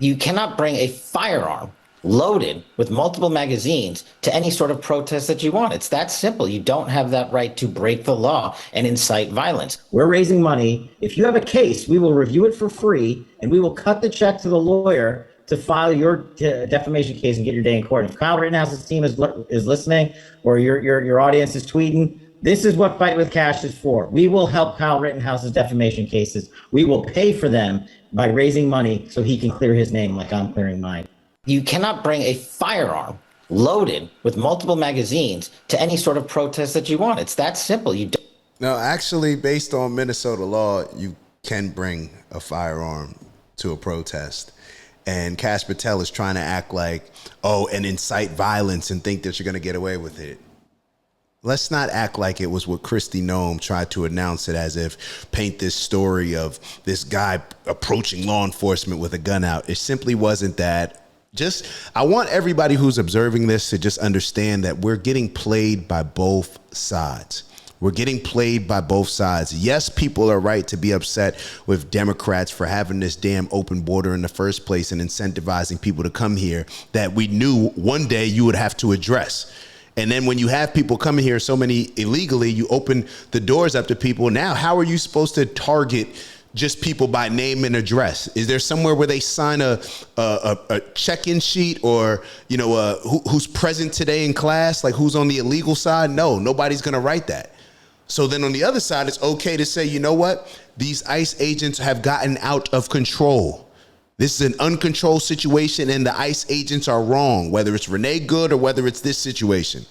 You cannot bring a firearm loaded with multiple magazines to any sort of protest that you want. It's that simple. You don't have that right to break the law and incite violence. We're raising money. If you have a case, we will review it for free and we will cut the check to the lawyer to file your defamation case and get your day in court. If Kyle Rittenhouse's team is listening, or your audience is tweeting, this is what Fight with Cash is for. We will help Kyle Rittenhouse's defamation cases. We will pay for them by raising money so he can clear his name like I'm clearing mine. You cannot bring a firearm loaded with multiple magazines to any sort of protest that you want. It's that simple. You don't. No, actually, based on Minnesota law, you can bring a firearm to a protest. And Kash Patel is trying to act like, oh, and incite violence and think that you're going to get away with it. Let's not act like it was what Kristi Noem tried to announce it as, if paint this story of this guy approaching law enforcement with a gun out. It simply wasn't that. I want everybody who's observing this to just understand that we're getting played by both sides. We're getting played by both sides. Yes, people are right to be upset with Democrats for having this damn open border in the first place and incentivizing people to come here that we knew one day you would have to address. And then when you have people coming here, so many illegally, you open the doors up to people. Now, how are you supposed to target just people by name and address? Is there somewhere where they sign a check-in sheet, or, you know, who's present today in class, like who's on the illegal side? No, nobody's going to write that. So then on the other side, it's okay to say, you know what? These ICE agents have gotten out of control. This is an uncontrolled situation and the ICE agents are wrong, whether it's Renee Good or whether it's this situation.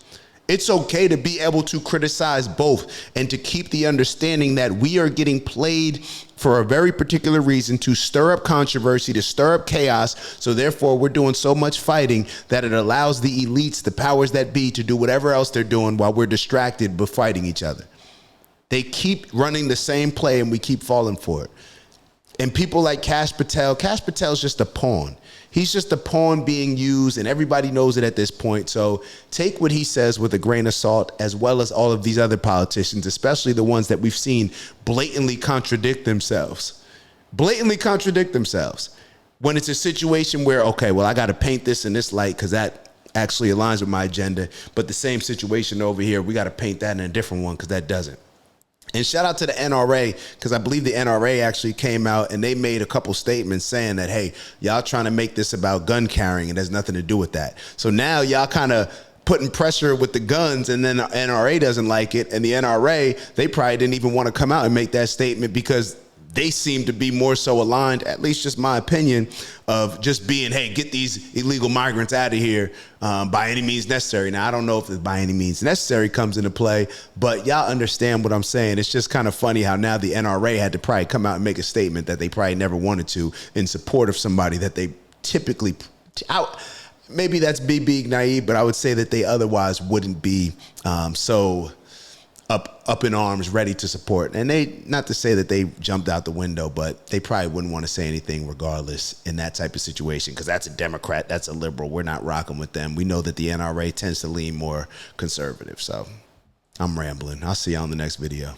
It's okay to be able to criticize both and to keep the understanding that we are getting played for a very particular reason, to stir up controversy, to stir up chaos. So therefore, we're doing so much fighting that it allows the elites, the powers that be, to do whatever else they're doing while we're distracted but fighting each other. They keep running the same play and we keep falling for it. And people like Kash Patel's just a pawn. He's just a pawn being used, and everybody knows it at this point. So take what he says with a grain of salt, as well as all of these other politicians, especially the ones that we've seen blatantly contradict themselves. Blatantly contradict themselves. When it's a situation where, okay, well, I got to paint this in this light because that actually aligns with my agenda. But the same situation over here, we got to paint that in a different one because that doesn't. And shout out to the NRA, because I believe the NRA actually came out and they made a couple statements saying that, hey, y'all trying to make this about gun carrying and there's nothing to do with that. So now y'all kind of putting pressure with the guns, and then the NRA doesn't like it. And the NRA, they probably didn't even want to come out and make that statement because they seem to be more so aligned, at least just my opinion, of just being, hey, get these illegal migrants out of here by any means necessary. Now, I don't know if the by any means necessary comes into play, but y'all understand what I'm saying. It's just kind of funny how now the NRA had to probably come out and make a statement that they probably never wanted to in support of somebody that they typically out. Maybe that's being naive, but I would say that they otherwise wouldn't be so up in arms, ready to support. And they, not to say that they jumped out the window, but they probably wouldn't want to say anything regardless in that type of situation, because that's a Democrat, that's a liberal. We're not rocking with them. We know that the NRA tends to lean more conservative. So I'm rambling. I'll see you on the next video.